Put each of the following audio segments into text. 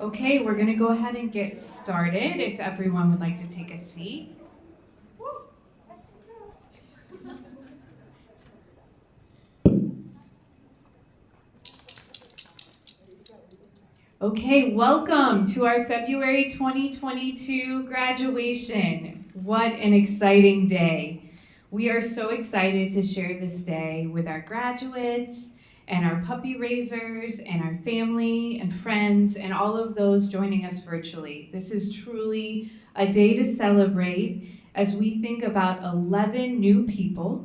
Okay, we're going to go ahead and get started if everyone would like to take a seat. Okay, welcome to our February 2022 graduation. What an exciting day. We are so excited to share this day with our graduates and our puppy raisers and our family and friends and all of those joining us virtually. This is truly a day to celebrate as we think about 11 new people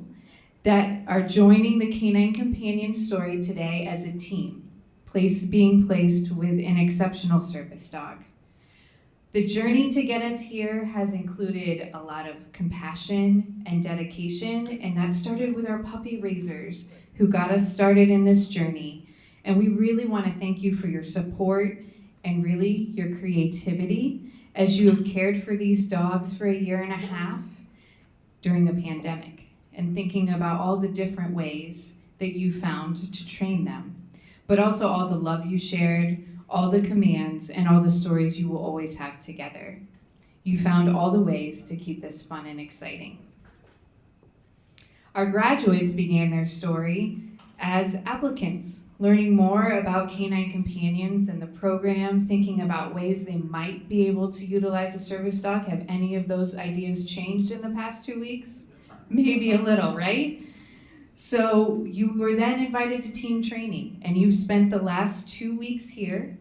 that are joining the Canine Companion story today as a team, being placed with an exceptional service dog. The journey to get us here has included a lot of compassion and dedication, and that started with our puppy raisers who got us started in this journey. And we really want to thank you for your support and really your creativity as you have cared for these dogs for 1.5 years during the pandemic and thinking about all the different ways that you found to train them, but also all the love you shared, all the commands, and all the stories you will always have together. You found all the ways to keep this fun and exciting. Our graduates began their story as applicants, learning more about canine companions and the program, thinking about ways they might be able to utilize a service dog. Have any of those ideas changed in the past 2 weeks? Maybe a little, right? So you were then invited to team training, and you've spent the last 2 weeks here.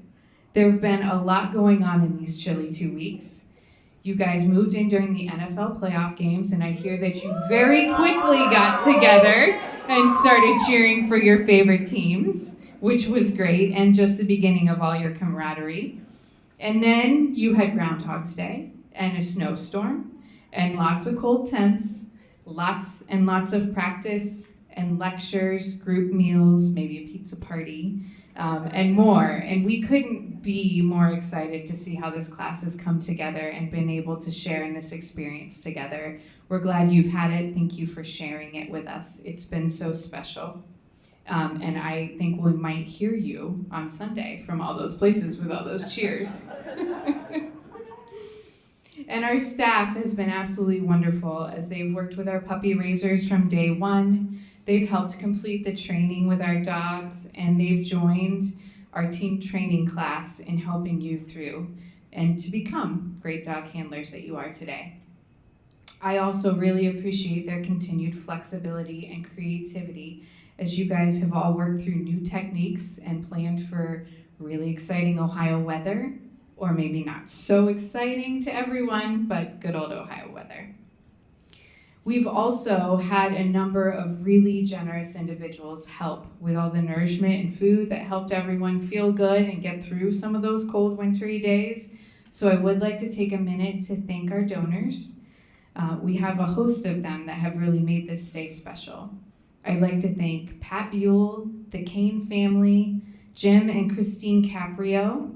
There have been a lot going on in these chilly 2 weeks. You guys moved in during the NFL playoff games, and I hear that you very quickly got together and started cheering for your favorite teams, which was great, and just the beginning of all your camaraderie. And then you had Groundhog's Day and a snowstorm and lots of cold temps, lots and lots of practice and lectures, group meals, maybe a pizza party, and more. And we couldn't be more excited to see how this class has come together and been able to share in this experience together. We're glad you've had it. Thank you for sharing it with us. It's been so special. And I think we might hear you on Sunday from all those places with all those cheers. And our staff has been absolutely wonderful as they've worked with our puppy raisers from day one. They've helped complete the training with our dogs, and they've joined our team training class in helping you through and to become great dog handlers that you are today. I also really appreciate their continued flexibility and creativity as you guys have all worked through new techniques and planned for really exciting Ohio weather, or maybe not so exciting to everyone, but good old Ohio weather. We've also had a number of really generous individuals help with all the nourishment and food that helped everyone feel good and get through some of those cold, wintry days. So I would like to take a minute to thank our donors. We have a host of them that have really made this day special. I'd like to thank Pat Buell, the Kane family, Jim and Christine Caprio,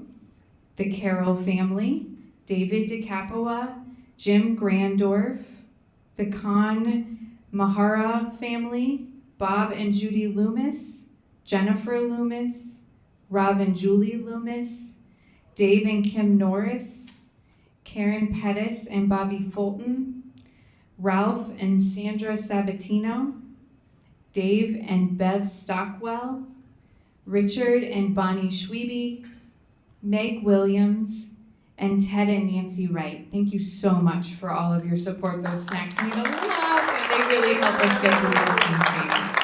the Carroll family, David DeCapua, Jim Grandorf, the Khan Mahara family, Bob and Judy Loomis, Jennifer Loomis, Rob and Julie Loomis, Dave and Kim Norris, Karen Pettis and Bobby Fulton, Ralph and Sandra Sabatino, Dave and Bev Stockwell, Richard and Bonnie Schwiebe, Meg Williams, and Ted and Nancy Wright. Thank you so much for all of your support. Those snacks mean a lot, and they really help us get through this team training.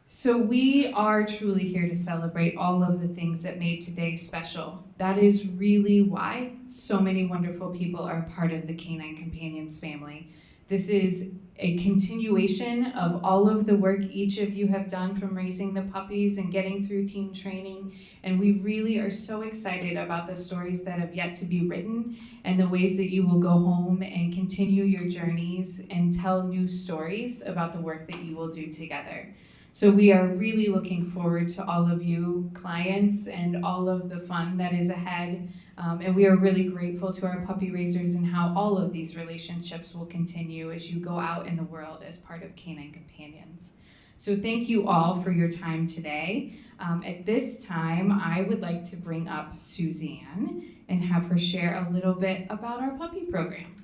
So we are truly here to celebrate all of the things that made today special. That is really why so many wonderful people are part of the Canine Companions family. This is a continuation of all of the work each of you have done from raising the puppies and getting through team training. And we really are so excited about the stories that have yet to be written and the ways that you will go home and continue your journeys and tell new stories about the work that you will do together. So we are really looking forward to all of you clients and all of the fun that is ahead. And we are really grateful to our puppy raisers and how all of these relationships will continue as you go out in the world as part of Canine Companions. So thank you all for your time today. At this time, I would like to bring up Suzanne and have her share a little bit about our puppy program.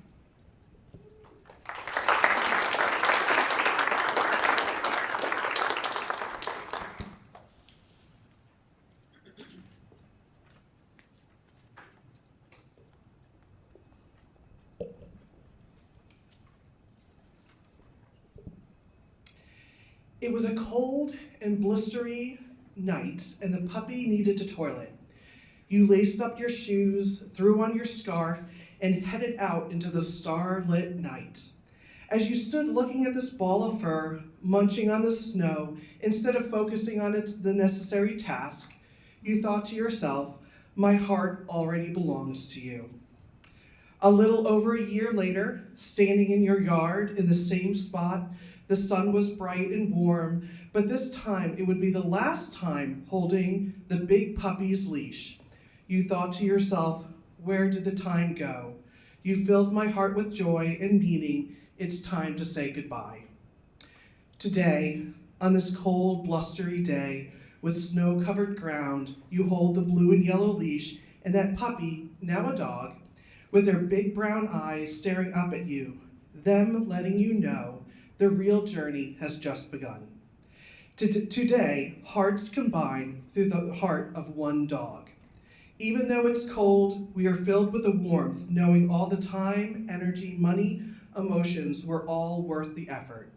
It was a cold and blistery night, and the puppy needed to toilet. You laced up your shoes, threw on your scarf, and headed out into the starlit night. As you stood looking at this ball of fur, munching on the snow, instead of focusing on the necessary task, you thought to yourself, my heart already belongs to you. A little over a year later, standing in your yard in the same spot, the sun was bright and warm, but this time it would be the last time holding the big puppy's leash. You thought to yourself, where did the time go? You filled my heart with joy and meaning. It's time to say goodbye. Today, on this cold, blustery day, with snow-covered ground, you hold the blue and yellow leash, and that puppy, now a dog, with their big brown eyes staring up at you, them letting you know the real journey has just begun. Today, hearts combine through the heart of one dog. Even though it's cold, we are filled with a warmth, knowing all the time, energy, money, emotions were all worth the effort.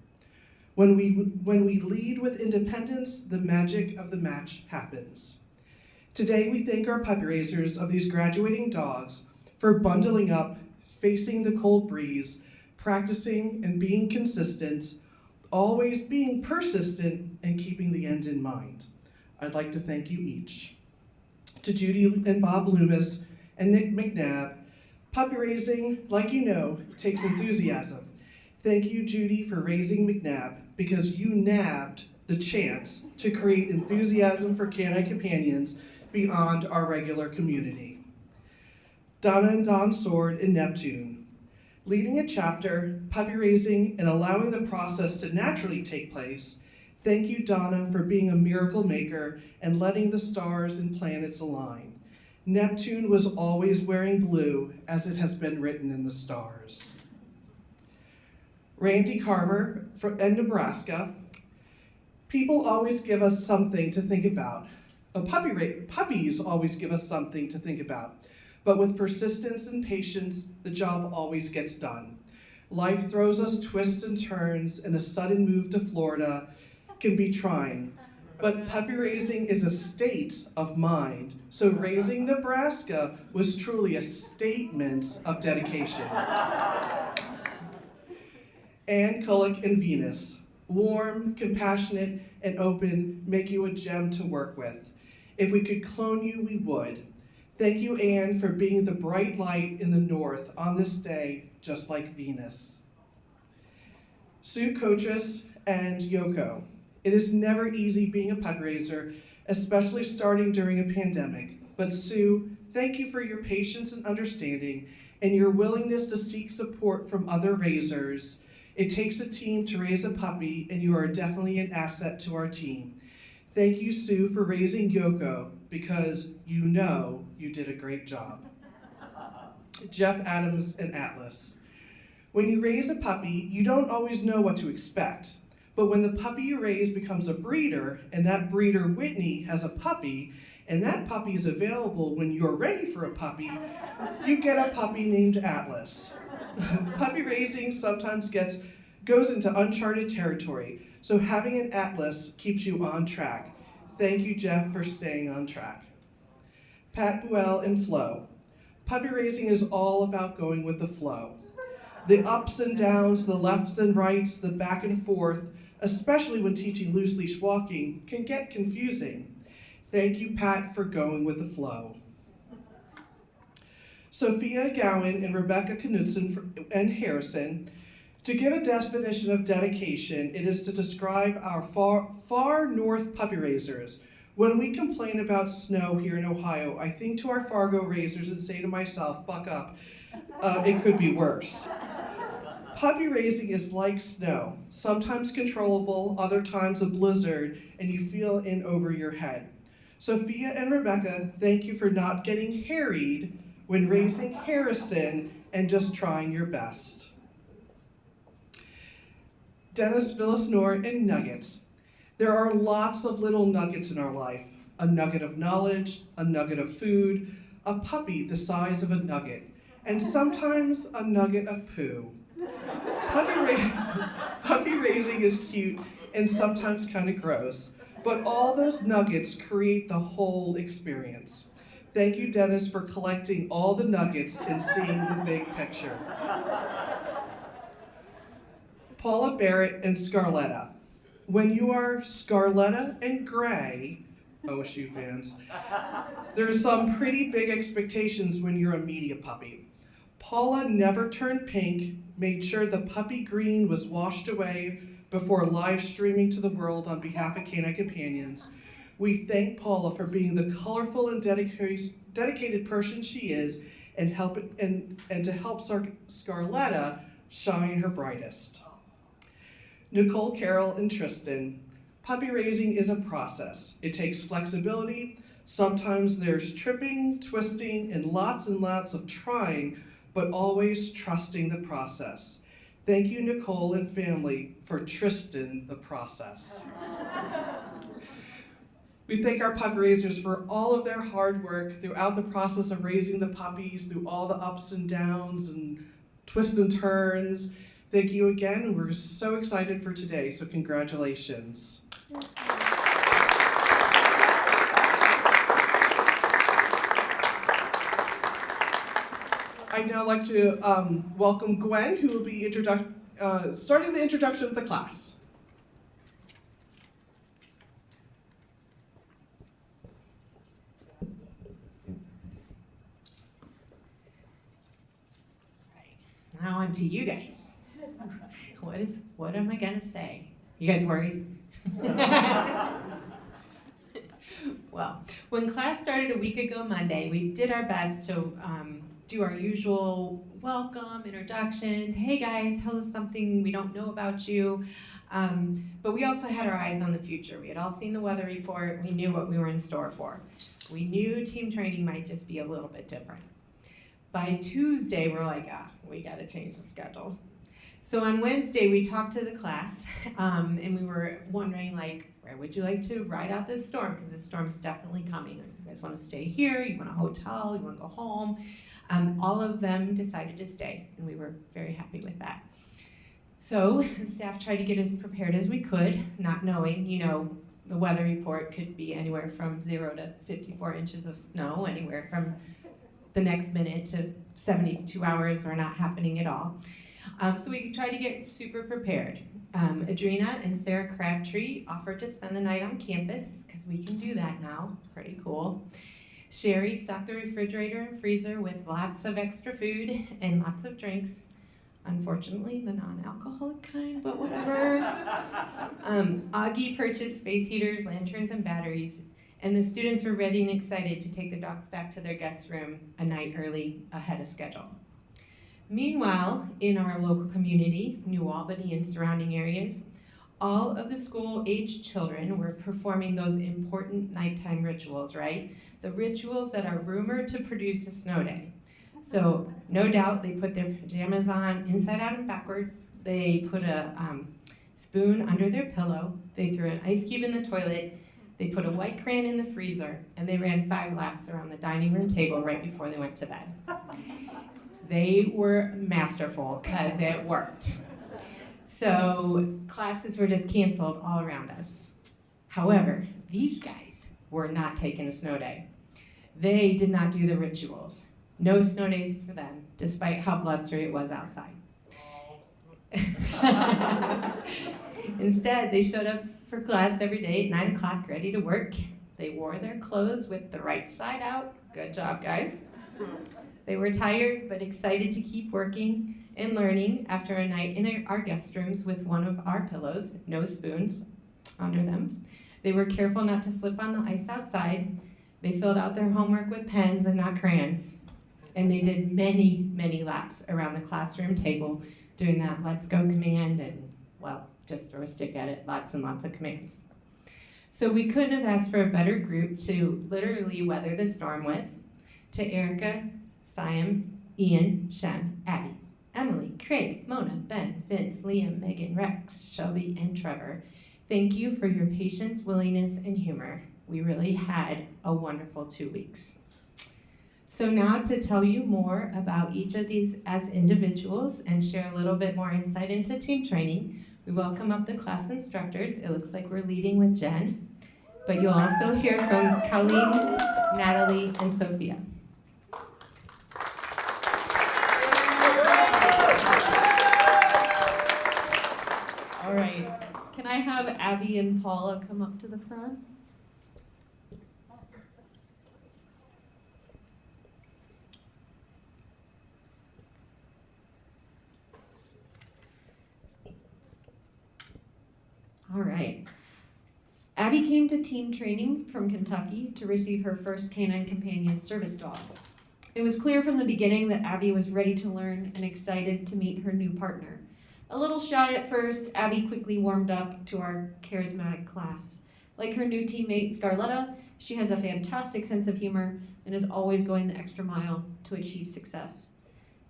When we lead with independence, the magic of the match happens. Today, we thank our puppy raisers of these graduating dogs for bundling up, facing the cold breeze, practicing and being consistent, always being persistent, and keeping the end in mind. I'd like to thank you each. To Judy and Bob Loomis and Nick McNabb, puppy raising, like you know, takes enthusiasm. Thank you, Judy, for raising McNabb, because you nabbed the chance to create enthusiasm for Canine Companions beyond our regular community. Donna and Don Sword in Neptune, leading a chapter, puppy raising, and allowing the process to naturally take place. Thank you, Donna, for being a miracle maker and letting the stars and planets align. Neptune was always wearing blue, as it has been written in the stars. Randy Carver in Nebraska, people always give us something to think about. Puppies always give us something to think about. But with persistence and patience, the job always gets done. Life throws us twists and turns, and a sudden move to Florida can be trying. But puppy raising is a state of mind, so raising Nebraska was truly a statement of dedication. Ann Kullick and Venus, warm, compassionate, and open, make you a gem to work with. If we could clone you, we would. Thank you, Anne, for being the bright light in the north on this day, just like Venus. Sue Kotris and Yoko, it is never easy being a puppy raiser, especially starting during a pandemic. But Sue, thank you for your patience and understanding and your willingness to seek support from other raisers. It takes a team to raise a puppy, and you are definitely an asset to our team. Thank you, Sue, for raising Yoko, because you know you did a great job. Jeff Adams and Atlas. When you raise a puppy, you don't always know what to expect. But when the puppy you raise becomes a breeder, and that breeder, Whitney, has a puppy, and that puppy is available when you're ready for a puppy, you get a puppy named Atlas. Puppy raising sometimes goes into uncharted territory, so having an Atlas keeps you on track. Thank you, Jeff, for staying on track. Pat Buell and Flo. Puppy raising is all about going with the flow. The ups and downs, the lefts and rights, the back and forth, especially when teaching loose leash walking, can get confusing. Thank you, Pat, for going with the flow. Sophia Gowan and Rebecca Knudsen and Harrison. To give a definition of dedication, it is to describe our far north puppy raisers. When we complain about snow here in Ohio, I think to our Fargo raisers and say to myself, buck up, it could be worse. Puppy raising is like snow, sometimes controllable, other times a blizzard, and you feel in over your head. Sophia and Rebecca, thank you for not getting harried when raising Harrison and just trying your best. Dennis Villasnor and Nuggets. There are lots of little nuggets in our life. A nugget of knowledge, a nugget of food, a puppy the size of a nugget, and sometimes a nugget of poo. Puppy raising is cute and sometimes kind of gross, but all those nuggets create the whole experience. Thank you, Dennis, for collecting all the nuggets and seeing the big picture. Paula Barrett and Scarletta. When you are Scarletta and Gray, OSU fans, there's some pretty big expectations when you're a media puppy. Paula never turned pink, made sure the puppy green was washed away before live streaming to the world on behalf of Canine Companions. We thank Paula for being the colorful and dedicated person she is and to help Scarletta shine her brightest. Nicole Carroll and Tristan. Puppy raising is a process. It takes flexibility. Sometimes there's tripping, twisting, and lots of trying, but always trusting the process. Thank you, Nicole and family, for Tristan the process. We thank our puppy raisers for all of their hard work throughout the process of raising the puppies, through all the ups and downs and twists and turns. Thank you again, and we're so excited for today, so congratulations. I'd now like to welcome Gwen, who will be starting the introduction of the class. Now on to you guys. What am I gonna say? You guys worried? Well, when class started a week ago Monday, we did our best to do our usual welcome, introductions. Hey guys, tell us something we don't know about you. But we also had our eyes on the future. We had all seen the weather report. We knew what we were in store for. We knew team training might just be a little bit different. By Tuesday, we're like, we gotta change the schedule. So on Wednesday, we talked to the class, and we were wondering, like, where would you like to ride out this storm? Because this storm is definitely coming. You guys want to stay here? You want a hotel? You want to go home? All of them decided to stay, and we were very happy with that. So the staff tried to get as prepared as we could, not knowing, the weather report could be anywhere from 0 to 54 inches of snow, anywhere from the next minute to 72 hours or not happening at all. So we tried to get super prepared. Adrena and Sarah Crabtree offered to spend the night on campus, because we can do that now, pretty cool. Sherry stocked the refrigerator and freezer with lots of extra food and lots of drinks. Unfortunately, the non-alcoholic kind, but whatever. Augie purchased space heaters, lanterns, and batteries, and the students were ready and excited to take the dogs back to their guest room a night early ahead of schedule. Meanwhile, in our local community, New Albany and surrounding areas, all of the school-aged children were performing those important nighttime rituals, right? The rituals that are rumored to produce a snow day. So no doubt they put their pajamas on inside out and backwards. They put a spoon under their pillow. They threw an ice cube in the toilet. They put a white crayon in the freezer, and they ran 5 laps around the dining room table right before they went to bed. They were masterful because it worked. So classes were just canceled all around us. However, these guys were not taking a snow day. They did not do the rituals. No snow days for them, despite how blustery it was outside. Instead, they showed up for class every day at 9 o'clock, ready to work. They wore their clothes with the right side out. Good job, guys. They were tired, but excited to keep working and learning after a night in our guest rooms with one of our pillows, no spoons under them. They were careful not to slip on the ice outside. They filled out their homework with pens and not crayons. And they did many, many laps around the classroom table doing that let's go command and, well, just throw a stick at it, lots and lots of commands. So we couldn't have asked for a better group to literally weather the storm with. To Erica, Siam, Ian, Shem, Abby, Emily, Craig, Mona, Ben, Vince, Liam, Megan, Rex, Shelby, and Trevor, thank you for your patience, willingness, and humor. We really had a wonderful 2 weeks. So now to tell you more about each of these as individuals and share a little bit more insight into team training, we welcome up the class instructors. It looks like we're leading with Jen, but you'll also hear from Colleen, Natalie, and Sophia. All right, can I have Abby and Paula come up to the front? All right. Abby came to team training from Kentucky to receive her first canine companion service dog. It was clear from the beginning that Abby was ready to learn and excited to meet her new partner. A little shy at first, Abby quickly warmed up to our charismatic class. Like her new teammate, Scarletta, she has a fantastic sense of humor and is always going the extra mile to achieve success.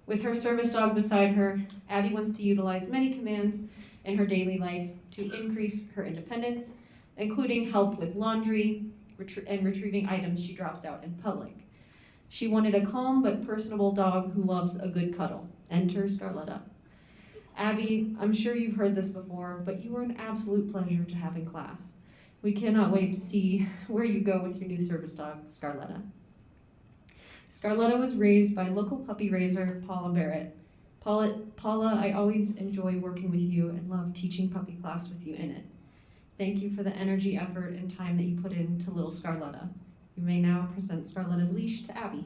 With her service dog beside her, Abby wants to utilize many commands in her daily life to increase her independence, including help with laundry and retrieving items she drops out in public. She wanted a calm but personable dog who loves a good cuddle. Enter Scarletta. Abby, I'm sure you've heard this before, but you were an absolute pleasure to have in class. We cannot wait to see where you go with your new service dog, Scarletta. Scarletta was raised by local puppy raiser Paula Barrett. Paula, I always enjoy working with you and love teaching puppy class with you in it. Thank you for the energy, effort, and time that you put into little Scarletta. You may now present Scarletta's leash to Abby.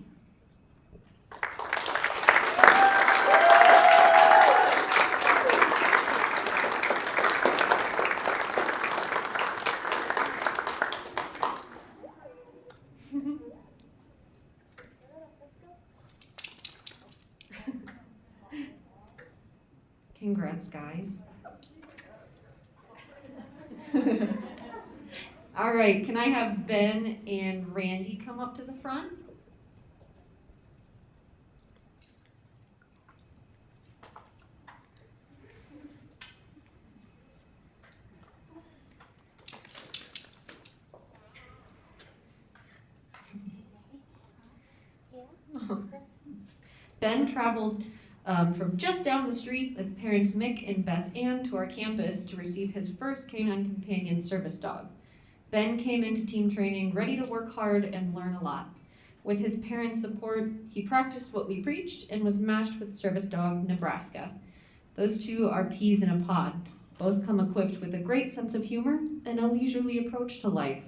Congrats, guys. All right, can I have Ben and Randy come up to the front? Ben traveled from just down the street with parents Mick and Beth Ann to our campus to receive his first canine companion service dog. Ben came into team training ready to work hard and learn a lot. With his parents' support, he practiced what we preached and was matched with service dog Nebraska. Those two are peas in a pod. Both come equipped with a great sense of humor and a leisurely approach to life.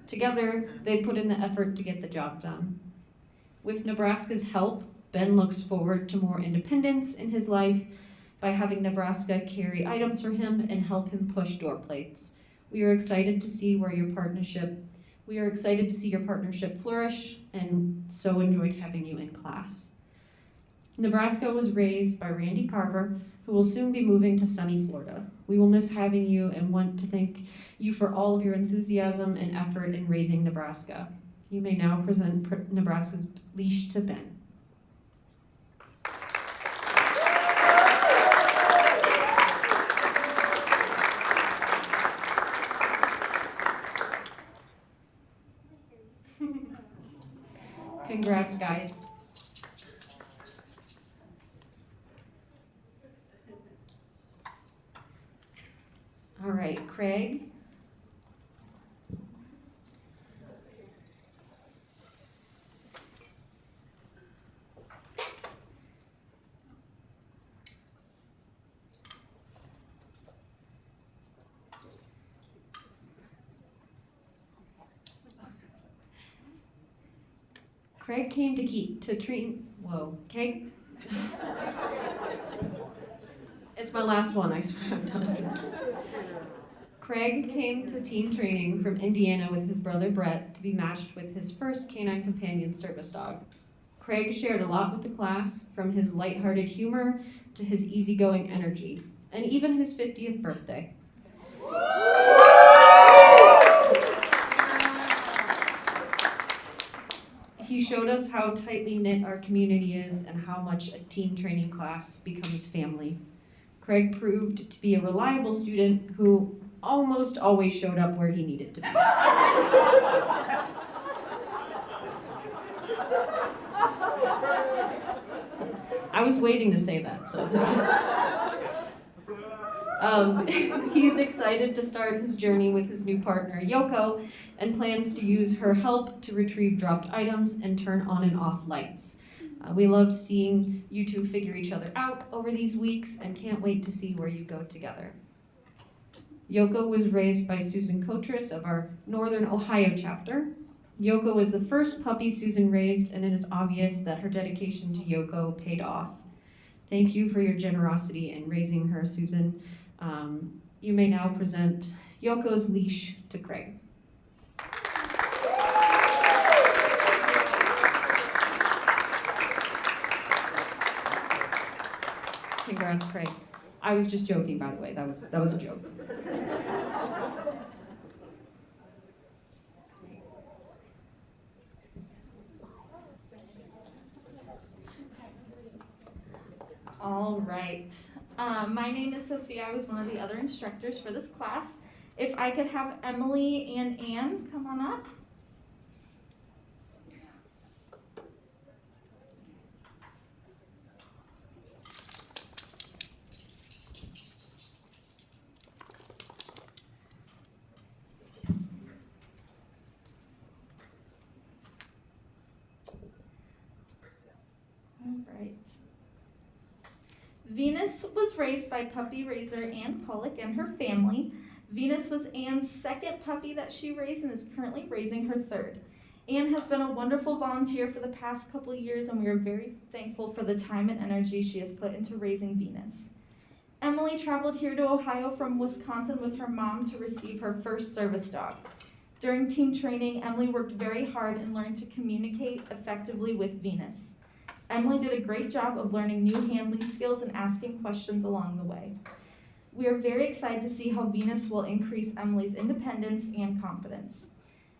Together, they put in the effort to get the job done. With Nebraska's help, Ben looks forward to more independence in his life by having Nebraska carry items for him and help him push door plates. We are excited to see your partnership flourish, and so enjoyed having you in class. Nebraska was raised by Randy Carver, who will soon be moving to sunny Florida. We will miss having you and want to thank you for all of your enthusiasm and effort in raising Nebraska. You may now present Nebraska's leash to Ben. Congrats, guys. All right, Craig. Craig came to treat. Whoa, okay. It's my last one, I swear I'm done. Craig came to team training from Indiana with his brother Brett to be matched with his first canine companion service dog. Craig shared a lot with the class, from his lighthearted humor to his easygoing energy, and even his 50th birthday. He showed us how tightly knit our community is and how much a team training class becomes family. Craig proved to be a reliable student who almost always showed up where he needed to be. So, I was waiting to say that, so. He's excited to start his journey with his new partner, Yoko, and plans to use her help to retrieve dropped items and turn on and off lights. We loved seeing you two figure each other out over these weeks and can't wait to see where you go together. Yoko was raised by Susan Kotris of our Northern Ohio chapter. Yoko was the first puppy Susan raised, and it is obvious that her dedication to Yoko paid off. Thank you for your generosity in raising her, Susan. You may now present Yoko's leash to Craig. Congrats, Craig. I was just joking, by the way. That was a joke. All right. My name is Sophia. I was one of the other instructors for this class. If I could have Emily and Anne come on up. All right. Venus was raised by puppy raiser Ann Pollock and her family. Venus was Ann's second puppy that she raised and is currently raising her third. Ann has been a wonderful volunteer for the past couple of years, and we are very thankful for the time and energy she has put into raising Venus. Emily traveled here to Ohio from Wisconsin with her mom to receive her first service dog. During team training, Emily worked very hard and learned to communicate effectively with Venus. Emily did a great job of learning new handling skills and asking questions along the way. We are very excited to see how Venus will increase Emily's independence and confidence.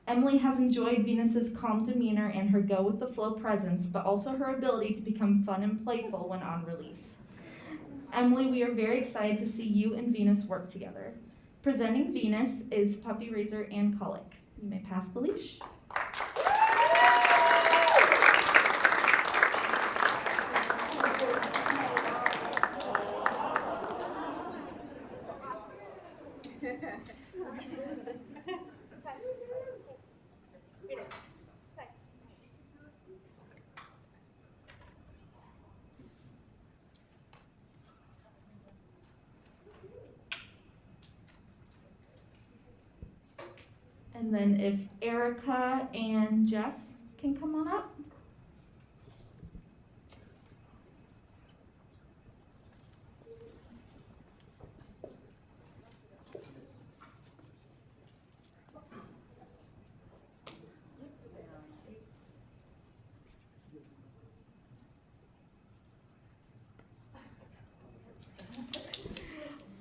Emily has enjoyed Venus's calm demeanor and her go-with-the-flow presence, but also her ability to become fun and playful when on release. Emily, we are very excited to see you and Venus work together. Presenting Venus is puppy raiser Ann Pollock. You may pass the leash. And And then if Erica and Jeff can come on up.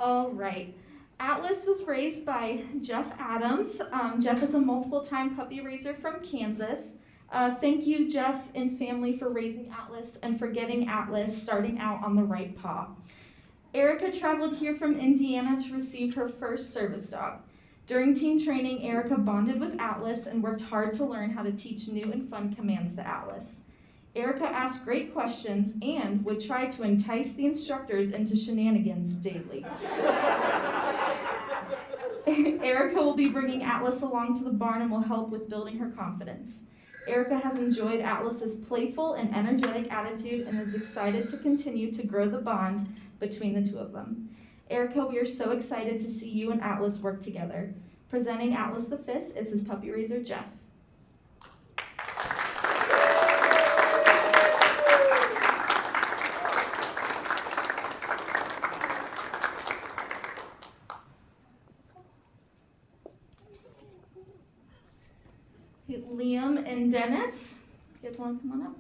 All right. Atlas was raised by Jeff Adams. Jeff is a multiple-time puppy raiser from Kansas. Thank you, Jeff and family, for raising Atlas and for getting Atlas starting out on the right paw. Erica traveled here from Indiana to receive her first service dog. During team training, Erica bonded with Atlas and worked hard to learn how to teach new and fun commands to Atlas. Erica asked great questions and would try to entice the instructors into shenanigans daily. Erica will be bringing Atlas along to the barn and will help with building her confidence. Erica has enjoyed Atlas's playful and energetic attitude and is excited to continue to grow the bond between the two of them. Erica, we are so excited to see you and Atlas work together. Presenting Atlas the Fifth is his puppy raiser, Jeff. Liam and Dennis, you guys want to come on up?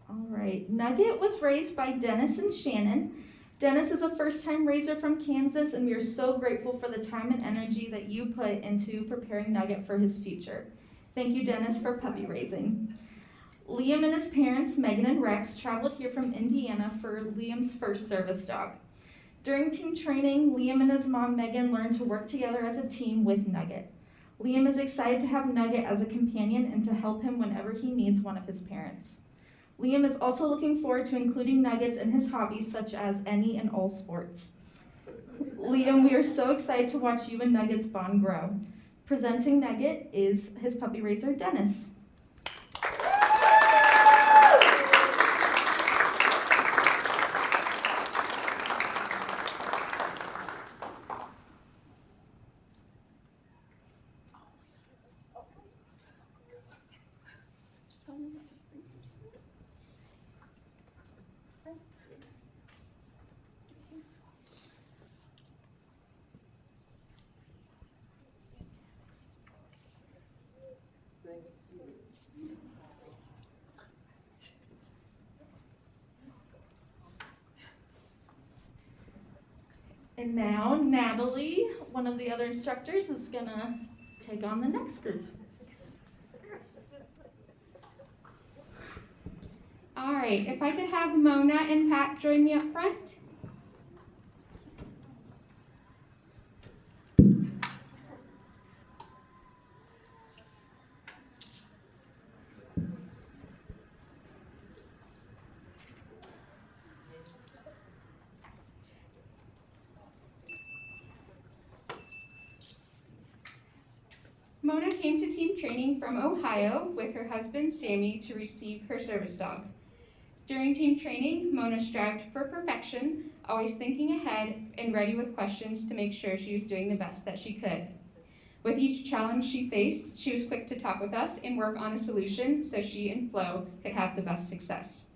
All right, Nugget was raised by Dennis and Shannon. Dennis is a first-time raiser from Kansas, and we are so grateful for the time and energy that you put into preparing Nugget for his future. Thank you, Dennis, for puppy raising. Liam and his parents, Megan and Rex, traveled here from Indiana for Liam's first service dog. During team training, Liam and his mom, Megan, learned to work together as a team with Nugget. Liam is excited to have Nugget as a companion and to help him whenever he needs one of his parents. Liam is also looking forward to including Nuggets in his hobbies such as any and all sports. Liam, we are so excited to watch you and Nuggets bond grow. Presenting Nugget is his puppy raiser, Dennis. And now Natalie, one of the other instructors, is gonna take on the next group. All right, if I could have Mona and Pat join me up front. Mona came to team training from Ohio with her husband Sammy to receive her service dog. During team training, Mona strived for perfection, always thinking ahead and ready with questions to make sure she was doing the best that she could. With each challenge she faced, she was quick to talk with us and work on a solution so she and Flo could have the best success.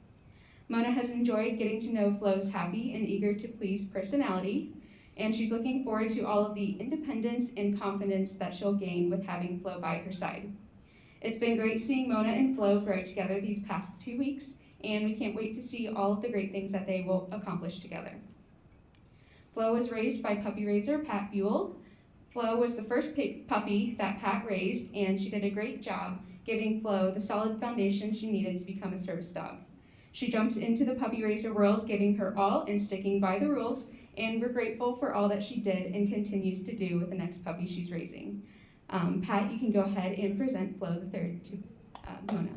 Mona has enjoyed getting to know Flo's happy and eager to please personality, and she's looking forward to all of the independence and confidence that she'll gain with having Flo by her side. It's been great seeing Mona and Flo grow together these past 2 weeks, and we can't wait to see all of the great things that they will accomplish together. Flo was raised by puppy raiser Pat Buell. Flo was the first puppy that Pat raised, and she did a great job giving Flo the solid foundation she needed to become a service dog. She jumped into the puppy raiser world, giving her all and sticking by the rules, and we're grateful for all that she did and continues to do with the next puppy she's raising. Pat, you can go ahead and present Flo the third to Mona.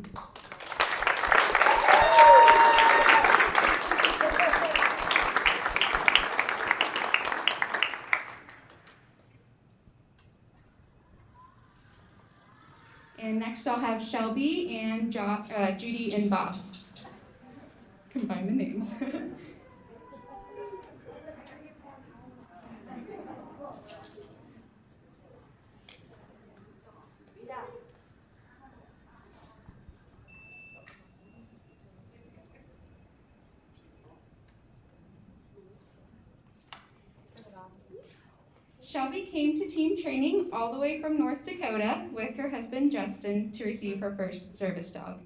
I'll have Shelby and Judy and Bob. Combine the names. Shelby came to team training all the way from North Dakota with her husband Justin to receive her first service dog.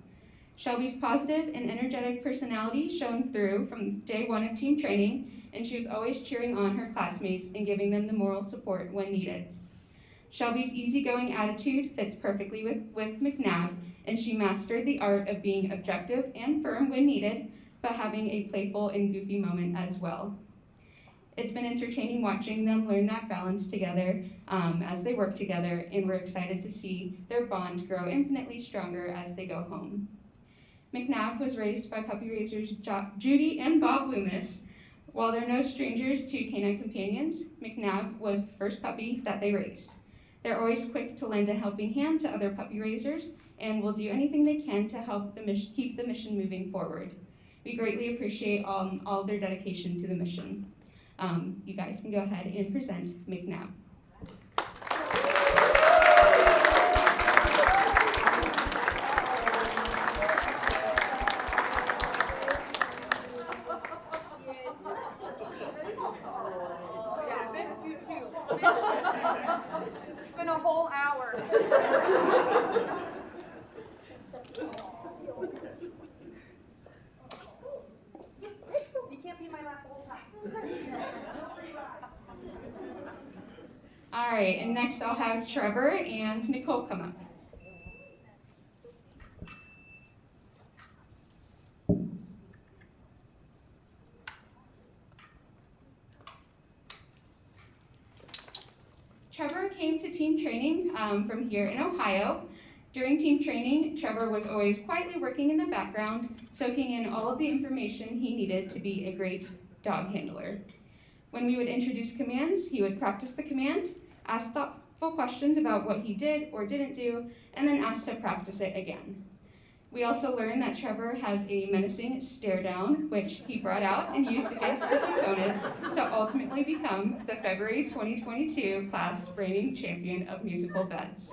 Shelby's positive and energetic personality shone through from day one of team training, and she was always cheering on her classmates and giving them the moral support when needed. Shelby's easygoing attitude fits perfectly with McNabb, and she mastered the art of being objective and firm when needed, but having a playful and goofy moment as well. It's been entertaining watching them learn that balance together as they work together, and we're excited to see their bond grow infinitely stronger as they go home. McNabb was raised by puppy raisers Judy and Bob Loomis. While they're no strangers to canine companions, McNabb was the first puppy that they raised. They're always quick to lend a helping hand to other puppy raisers and will do anything they can to help keep the mission moving forward. We greatly appreciate all their dedication to the mission. You guys can go ahead and present McNabb. Yeah, missed you too. It's been a whole hour. You can't be my lap the whole time. All right, and next I'll have Trevor and Nicole come up. Trevor came to team training from here in Ohio. During team training, Trevor was always quietly working in the background, soaking in all of the information he needed to be a great dog handler. When we would introduce commands, he would practice the command, ask thoughtful questions about what he did or didn't do, and then ask to practice it again. We also learned that Trevor has a menacing stare down, which he brought out and used against his opponents to ultimately become the February 2022 class reigning champion of musical beds.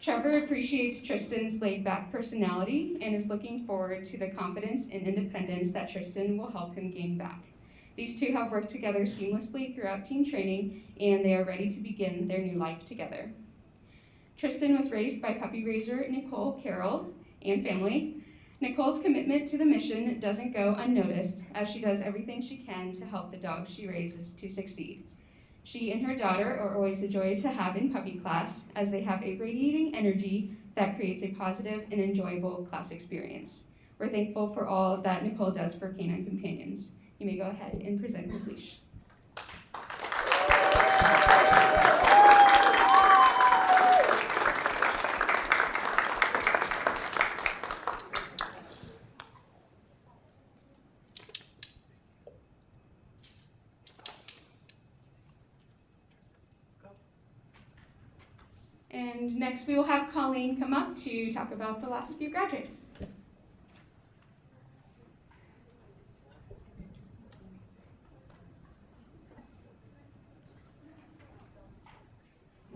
Trevor appreciates Tristan's laid-back personality and is looking forward to the confidence and independence that Tristan will help him gain back. These two have worked together seamlessly throughout team training, and they are ready to begin their new life together. Tristan was raised by puppy raiser Nicole Carroll and family. Nicole's commitment to the mission doesn't go unnoticed, as she does everything she can to help the dogs she raises to succeed. She and her daughter are always a joy to have in puppy class, as they have a radiating energy that creates a positive and enjoyable class experience. We're thankful for all that Nicole does for canine companions. You may go ahead and present his leash. And next we will have Colleen come up to talk about the last few graduates.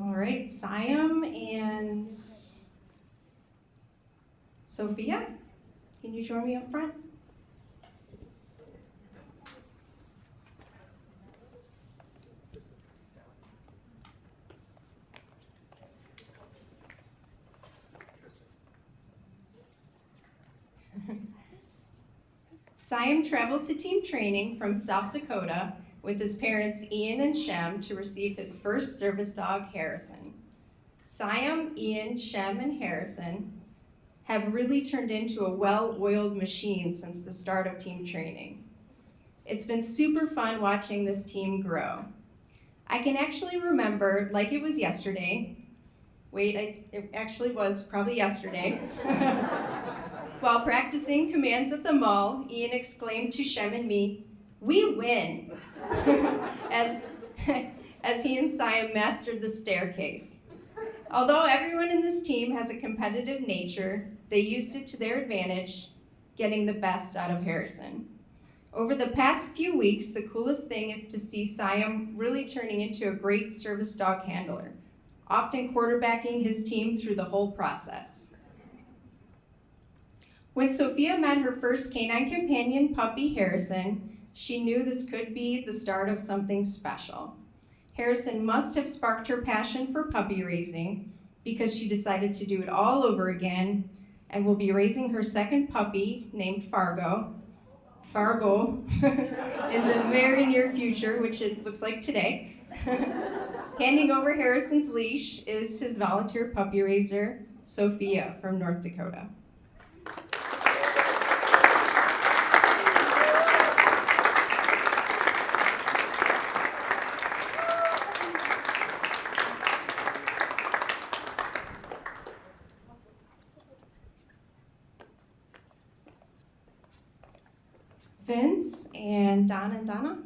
All right, Siam and Sophia, can you join me up front? Siam traveled to team training from South Dakota with his parents Ian and Shem to receive his first service dog, Harrison. Siam, Ian, Shem, and Harrison have really turned into a well-oiled machine since the start of team training. It's been super fun watching this team grow. I can actually remember, like it was yesterday, it actually was probably yesterday. While practicing commands at the mall, Ian exclaimed to Shem and me, "We win!" as he and Siam mastered the staircase. Although everyone in this team has a competitive nature, they used it to their advantage, getting the best out of Harrison. Over the past few weeks, the coolest thing is to see Siam really turning into a great service dog handler, often quarterbacking his team through the whole process. When Sophia met her first canine companion puppy, Harrison, she knew this could be the start of something special. Harrison must have sparked her passion for puppy raising because she decided to do it all over again and will be raising her second puppy named Fargo in the very near future, which it looks like today. Handing over Harrison's leash is his volunteer puppy raiser, Sophia from North Dakota. Vince and Donna.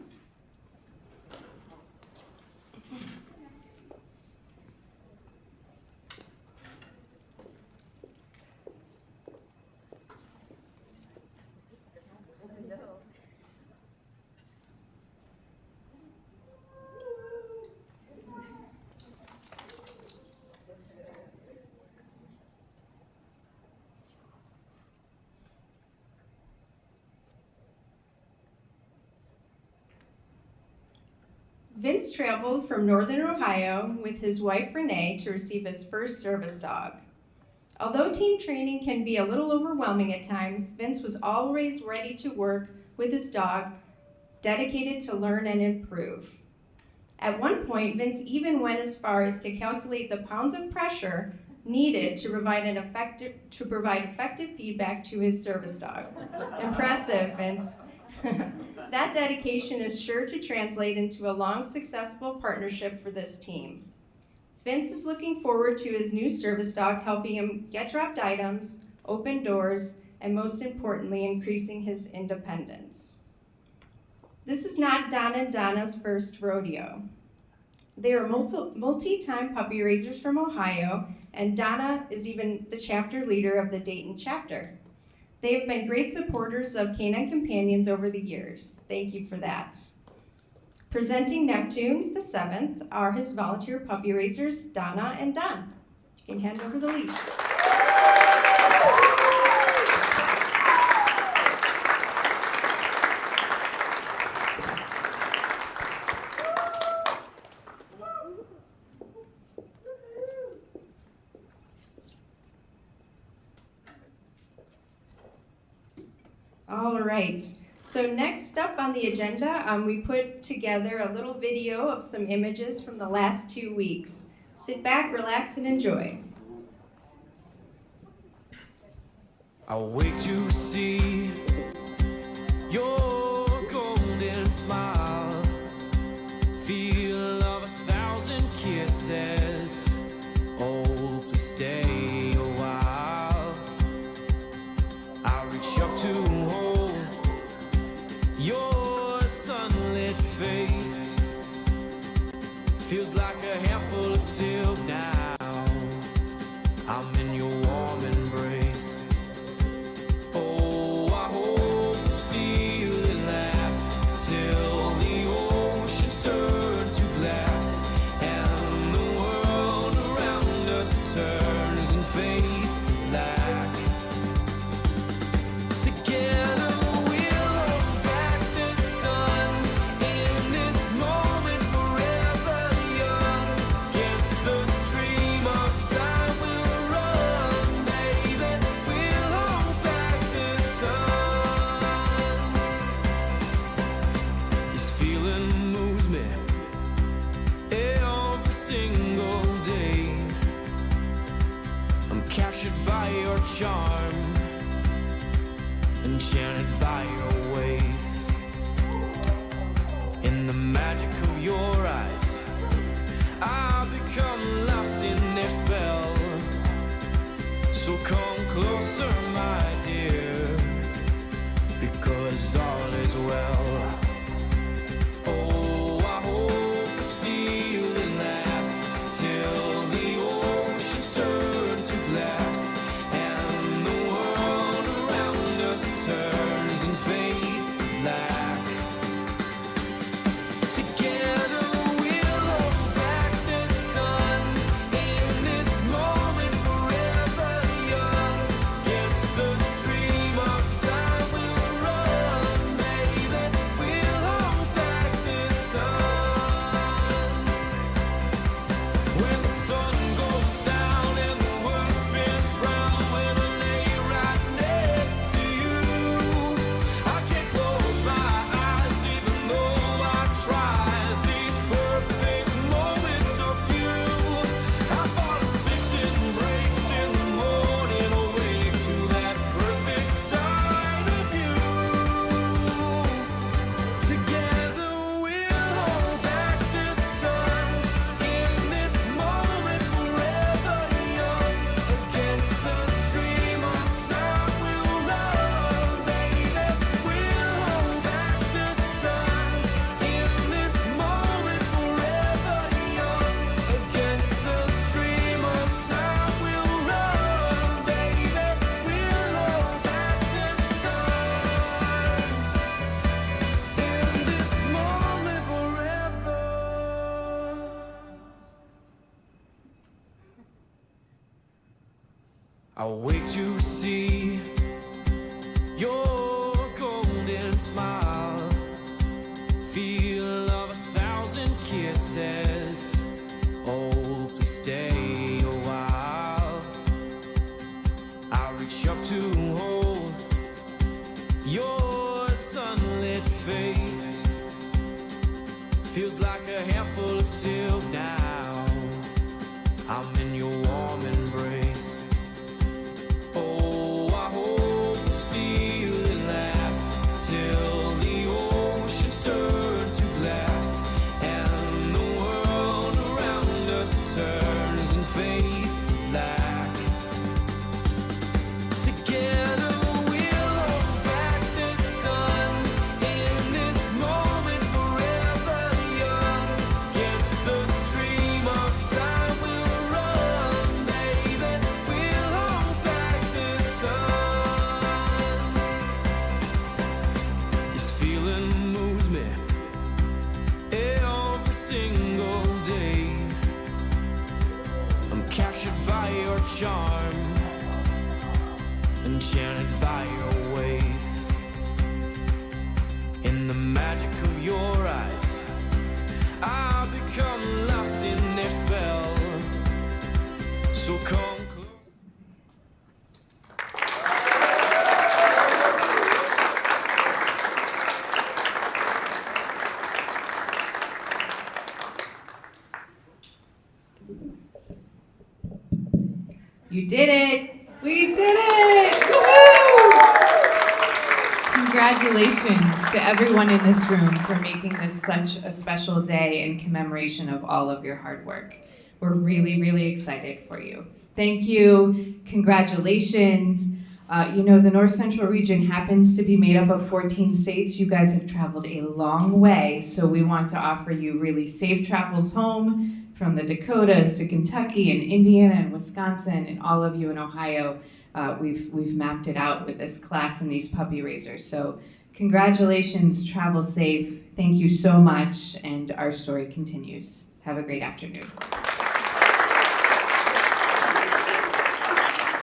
Vince traveled from northern Ohio with his wife Renee to receive his first service dog. Although team training can be a little overwhelming at times, Vince was always ready to work with his dog, dedicated to learn and improve. At one point, Vince even went as far as to calculate the pounds of pressure needed to provide effective feedback to his service dog. Impressive, Vince. That dedication is sure to translate into a long, successful partnership for this team. Vince is looking forward to his new service dog helping him get dropped items, open doors, and most importantly, increasing his independence. This is not Donna and Donna's first rodeo. They are multi-time puppy raisers from Ohio, and Donna is even the chapter leader of the Dayton chapter. They have been great supporters of Canine Companions over the years. Thank you for that. Presenting Neptune the 7th are his volunteer puppy raisers, Donna and Don. You can hand over the leash. All right, so next up on the agenda, we put together a little video of some images from the last 2 weeks. Sit back, relax, and enjoy. I wait to see your golden smile, feel of 1,000 kisses. Oh, please stay a while. I reach up to hold your sunlit face. Feels like a handful of silk now. I'm in your warm embrace. Oh, I hope this feeling lasts till the oceans turn to glass and the world around us turns and fades to black. Together we'll hold back the sun in this moment forever young. Against the stream of time we'll run, baby. We'll hold back the sun. This feeling moves me every single day. I'm captured by your charm, enchanted by your ways. In the magic of your eyes, I've become lost in their spell. So come closer, my dear, because all is well. Oh, I hope this feeling I'll wait to see your golden smile, feel of 1,000 kisses. Oh, please stay a while. I'll reach up to hold your sunlit face. Feels like a handful of silk now. I'm in your warm embrace. Oh, I hope this feeling lasts till the oceans turn to glass and the world around us turns and fades to black. Together we'll hold back the sun in this moment forever young. Against the stream of time we'll run, baby. We'll hold back the sun. This feeling moves me every single day. I'm captured by your charm, enchanted by your ways. In the magic of your eyes, I've become lost in their spell. So come close. You did it! We did it! Woohoo! Congratulations to everyone in this room for making this such a special day in commemoration of all of your hard work. We're really, really excited for you. Thank you. Congratulations. The North Central region happens to be made up of 14 states. You guys have traveled a long way, so we want to offer you really safe travels home from the Dakotas to Kentucky and Indiana and Wisconsin and all of you in Ohio. We've mapped it out with this class and these puppy raisers. So congratulations, travel safe. Thank you so much, and our story continues. Have a great afternoon.